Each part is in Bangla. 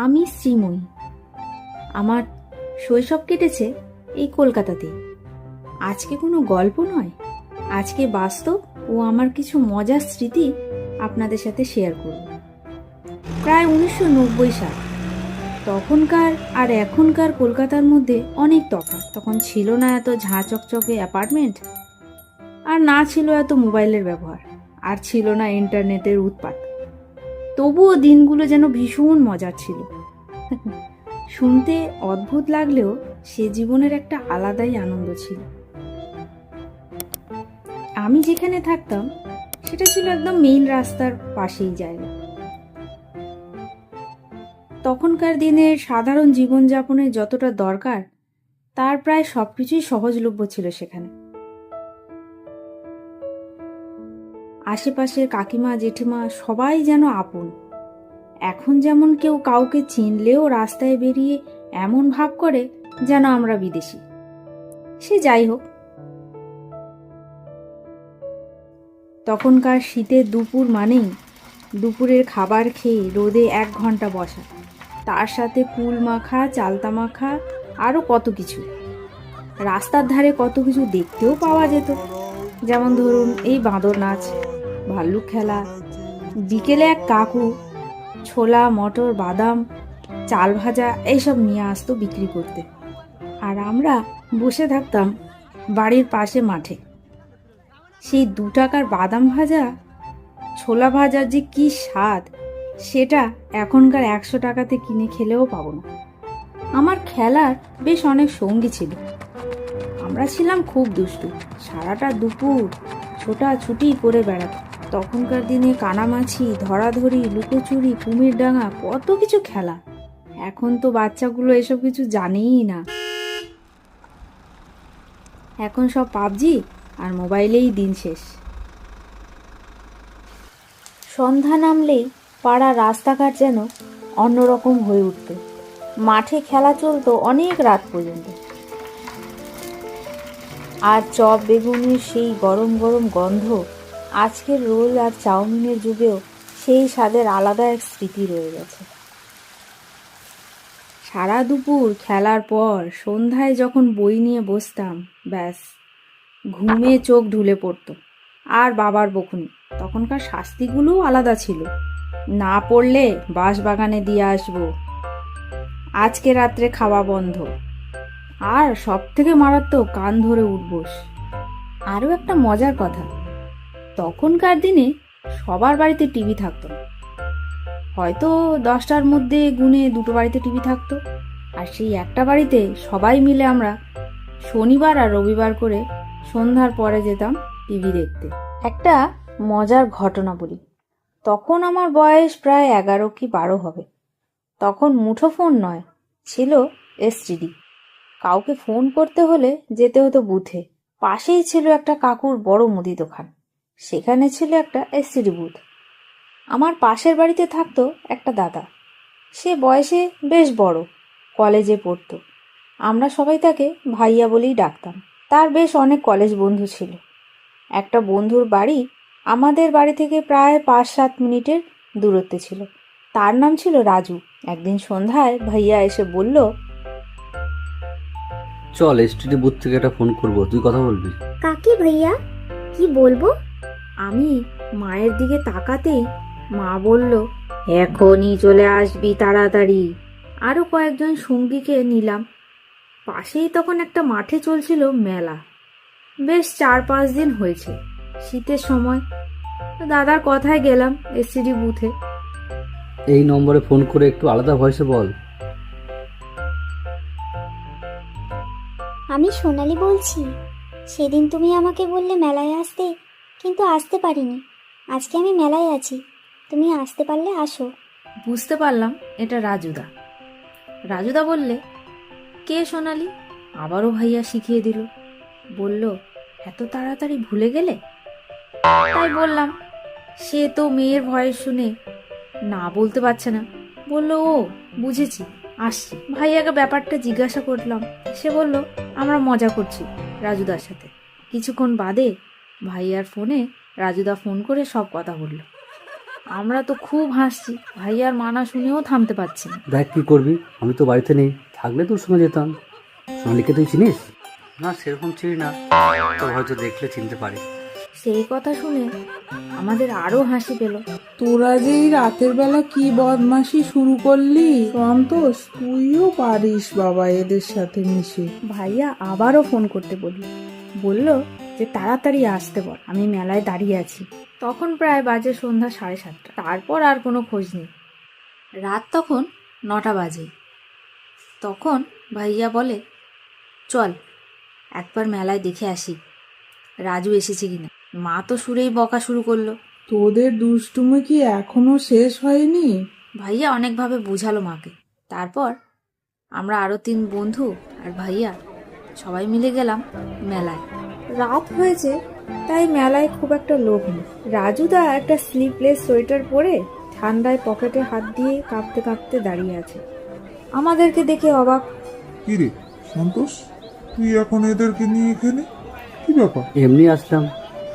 আমি শ্রীময়ী। আমার শৈশব কেটেছে এই কলকাতাতে। আজকে কোনো গল্প নয়, আজকে বাস্তব ও আমার কিছু মজার স্মৃতি আপনাদের সাথে শেয়ার করব। প্রায় 1990 সাল। তখনকার আর এখনকার কলকাতার মধ্যে অনেক তফাৎ। তখন ছিল না এত ঝাঁ চকচকে অ্যাপার্টমেন্ট, আর না ছিল এত মোবাইলের ব্যবহার, আর ছিল না ইন্টারনেটের উৎপাত। তবুও দিনগুলো যেন ভীষণ মজার ছিল। শুনতে অদ্ভুত লাগলেও সে জীবনের একটা আলাদাই আনন্দ ছিল। আমি যেখানে থাকতাম সেটা ছিল একদম মেইন রাস্তার পাশেই জায়গা। তখনকার দিনে সাধারণ জীবনযাপনের যতটা দরকার তার প্রায় সবকিছুই সহজলভ্য ছিল সেখানে। আশেপাশের কাকিমা জেঠিমা সবাই যেন আপন। এখন যেমন কেউ কাউকে চিনলেও রাস্তায় বেরিয়ে এমন ভাব করে যেন আমরা বিদেশি। সে যাই হোক, তখনকার শীতের দুপুর মানেই দুপুরের খাবার খেয়ে রোদে 1 ঘন্টা বসা, তার সাথে কুল মাখা, চালতা মাখা, আরও কত কিছু। রাস্তার ধারে কত কিছু দেখতেও পাওয়া যেত, যেমন ধরুন এই বাঁদর নাচ, ভাল্লুক খেলা। বিকেলে এক কাকু ছোলা, মটর, বাদাম, চাল ভাজা এইসব নিয়ে আসতো বিক্রি করতে, আর আমরা বসে থাকতাম বাড়ির পাশে মাঠে। সেই 2 টাকার বাদাম ভাজা, ছোলা ভাজার যে কি স্বাদ, সেটা এখনকার 100 টাকাতে কিনে খেলেও পাবো না। আমার খেলার বেশ অনেক সঙ্গী ছিল। আমরা ছিলাম খুব দুষ্টু, সারাটা দুপুর ছোটাছুটি করে বেড়াতাম। তখনকার দিনে কানামাছি, ধরাধরি, লুকোচুরি, কুমিরডাঙ্গা, কত কিছু খেলা। এখন তো বাচ্চাগুলো এসব কিছু জানেই না। এখন সব পাবজি আর মোবাইলেই দিন শেষ। সন্ধ্যা নামলেই পাড়া রাস্তাঘাট যেন অন্যরকম হয়ে উঠত। মাঠে খেলা চলতো অনেক রাত পর্যন্ত। আর চপ বেগুনির সেই গরম গরম গন্ধ আজকের রোল আর চাউমিনের যুগেও সেই স্বাদের আলাদা এক স্মৃতি রয়ে গেছে। সারা দুপুর খেলার পর সন্ধ্যায় যখন বই নিয়ে বসতাম, ব্যাস ঘুমে চোখ ঢুলে পড়তো। আর বাবার বকুনি। তখনকার শাস্তিগুলোও আলাদা ছিল। না পড়লে বাঁশবাগানে দিয়ে আসবো, আজকে রাত্রে খাওয়া বন্ধ, আর সব থেকে মারাত্মক কান ধরে উঠবোস। আরও একটা মজার কথা, তখনকার দিনে সবার বাড়িতে টিভি থাকতো না। হয়তো 10টার মধ্যে গুনে 2টো বাড়িতে টিভি থাকতো, আর সেই একটা বাড়িতে সবাই মিলে আমরা শনিবার আর রবিবার করে সন্ধ্যার পরে যেতাম টিভি দেখতে। একটা মজার ঘটনা বলি। তখন আমার বয়স প্রায় 11 কি 12 হবে। তখন মুঠোফোন নয়, ছিল এসটিডি। কাউকে ফোন করতে হলে যেতে হতো বুথে। পাশেই ছিল একটা কাকুর বড় মুদি দোকান, সেখানে ছিল একটা এসটিডি বুথ। আমার পাশের বাড়িতে থাকতো একটা দাদা। সে বয়সে বেশ বড়, কলেজে পড়তো। আমরা সবাই তাকে ভাইয়া বলেই ডাকতাম। তার বেশ অনেক কলেজ বন্ধু ছিল। একটা বন্ধুর বাড়ি আমাদের বাড়ি থেকে প্রায় 5-7 মিনিটের দূরত্বে ছিল। তার নাম ছিল রাজু। একদিন সন্ধ্যায় ভাইয়া এসে বলল, চল এসটিডি বুথ থেকে একটা ফোন করবো, তুই কথা বলবি। কাকে ভাইয়া, কি বলবো? আমি মায়ের দিকে তাকাতেই মা বলল, এখনই চলে আসবি তাড়াতাড়ি। আরও কয়েকজন সঙ্গীকে নিলাম। পাশেই তখন একটা মাঠে চলছিল মেলা। বেশ 4-5 দিন হয়েছে, শীতের সময়। দাদার কথায় গেলাম এসটিডি বুথে। এই নম্বরে ফোন করে একটু আলাদা ভয়েসে বল। আমি সোনালি বলছি। সেদিন তুমি আমাকে বললে মেলায় আসতে, কিন্তু আসতে পারিনি। আজকে আমি মেলায় আছি, তুমি আসতে পারলে আসো। বুঝতে পারলাম এটা রাজুদা। রাজুদা বললে, কে সোনালি? আবারও ভাইয়া শিখিয়ে দিল। বলল, এত তাড়াতাড়ি ভুলে গেলে? তাই বললাম। সে তো মেয়ের ভয়েস শুনে না বলতে পারছে না। বলল, ও বুঝেছি, আসছি। ভাইয়াকে ব্যাপারটা জিজ্ঞাসা করলাম। সে বলল, আমরা মজা করছি রাজুদার সাথে। কিছুক্ষণ বাদে ভাইয়ার ফোনে রাজুদা ফোন করে সব কথা বলল। আমরা তো খুব হাসছি, ভাইয়ার মানা শুনেও থামতে পারছি না। দেখ কি করবি, আমি তো বাড়িতে নেই, থাকলে তোর সঙ্গে যেতাম। সোনালিকে তুই চিনিস? না সেরকম চিনি না, তো হয়তো দেখলে চিনতে পারি। সেই কথা শুনে আমাদের আরো হাসি পেল। তোরা যে এই রাতের বেলা কি বদমাশি শুরু করলি সন্তোষ, তুইও পারিস বাবা এদের সাথে মিশে। ভাইয়া আবারও ফোন করতে বলল যে তাড়াতাড়ি আসতে বল, আমি মেলায় দাঁড়িয়ে আছি। তখন প্রায় বাজে সন্ধ্যা 7:30। তারপর আর কোনো খোঁজ নেই। রাত তখন 9টা বাজে। তখন ভাইয়া বলে, চল একবার মেলায় দেখে আসি রাজু এসেছে কিনা। মা তো সুরেই বকা শুরু করলো। তোদের দুষ্টুমি কি এখনো শেষ হয়নি? ভাইয়া অনেকভাবে বুঝালো মাকে। তারপর আমরা আরো 3 বন্ধু আর ভাইয়া সবাই মিলে গেলাম মেলায়। রাত হয়েছে তাই মেলায় খুব একটা লোক নেই। রাজুদা একটা স্লিভলেস সোয়েটার পরে ঠান্ডায় পকেটে হাত দিয়ে কাঁপতে কাঁপতে দাঁড়িয়ে আছে। আমাদেরকে দেখে অবাক। কিরে সন্তোষ, তুই এখন এদেরকে নিয়ে এখানে কি ব্যাপার? এমনি আসলাম,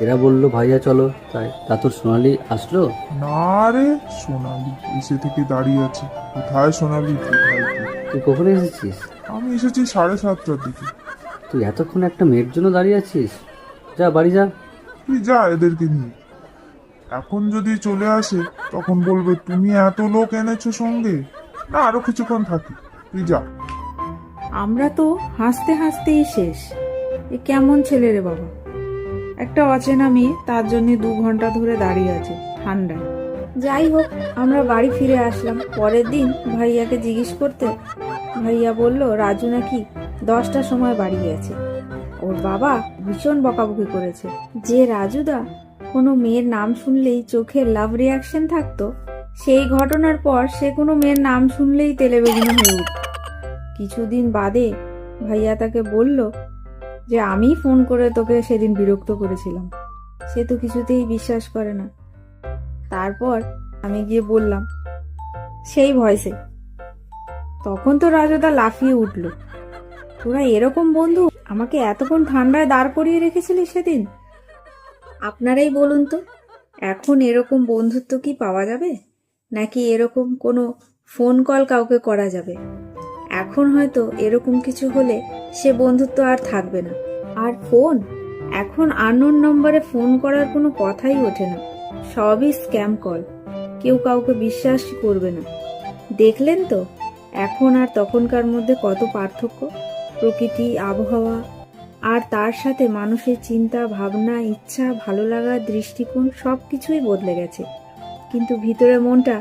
এরা বললো ভাইয়া চলো, তাই। তা তোর সোনালি আসলো? না রে, সোনালি এসে থেকে দাঁড়িয়ে আছে। কোথায় সোনালি, কোথায় তুই? তুই কখন এসেছিস? আমি এসেছি 7:30টার দিকে। তুই এতক্ষণ একটা মেয়ের জন্য দাঁড়িয়ে আছিস? যা বাড়ি যা। তুই যা এদেরকে নিয়ে। এখন যদি চলে আসে তখন বলবে তুমি এত লোক এনেছো সঙ্গে, না আরো কিছুক্ষণ থাকি। তুই যা। আমরা তো হাসতে হাসতেই শেষ। এ কেমন ছেলে রে বাবা, একটা অচেনা মেয়ে, তার জন্য 2 ঘন্টা ধরে দাঁড়িয়ে আছে ঠান্ডায়। যাই হোক, আমরা বাড়ি ফিরে আসলাম। পরের দিন ভাইয়াকে জিজ্ঞেস করতে ভাইয়া বলল রাজু নাকি 10টার সময় বাড়ি গেছে। ওর বাবা ভীষণ বকাবকি করেছে যে রাজুদা কোনো মেয়ের নাম শুনলেই চোখে লাভ রিয়াকশন থাকতো, সেই ঘটনার পর সে কোনো মেয়ের নাম শুনলেই তেলে বেগুনে হয়ে উঠত। কিছুদিন বাদে ভাইয়া তাকে বলল যে আমি ফোন করে তোকে সেদিন বিরক্ত করেছিলাম। সে তো কিছুতেই বিশ্বাস করে না। তারপর আমি গিয়ে বললাম সেই ভয়েসে। তখন তো রাজুদা লাফিয়ে উঠল, তোরা এরকম বন্ধু আমাকে এতক্ষণ ঠান্ডায় দাঁড় করিয়ে রেখেছিলি সেদিন। আপনারাই বলুন তো, এখন এরকম বন্ধুত্ব কি পাওয়া যাবে, নাকি এরকম কোনো ফোন কল কাউকে করা যাবে? এখন হয়তো এরকম কিছু হলে সে বন্ধুত্ব আর থাকবে না। আর ফোন, এখন আননোন নম্বরে ফোন করার কোনো কথাই ওঠে না, সবই স্ক্যাম কল। কেউ কাউকে বিশ্বাস করবে না। দেখলেন তো এখন আর তখনকার মধ্যে কত পার্থক্য। প্রকৃতি, আবহাওয়া আর তার সাথে মানুষের চিন্তা ভাবনা, ইচ্ছা, ভালো লাগা, দৃষ্টিকোণ সব কিছুই বদলে গেছে। কিন্তু ভিতরে মনটা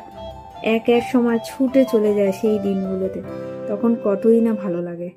এক এক সময় ছুটে চলে যায় সেই দিনগুলোতে, তখন কতই না ভালো লাগে।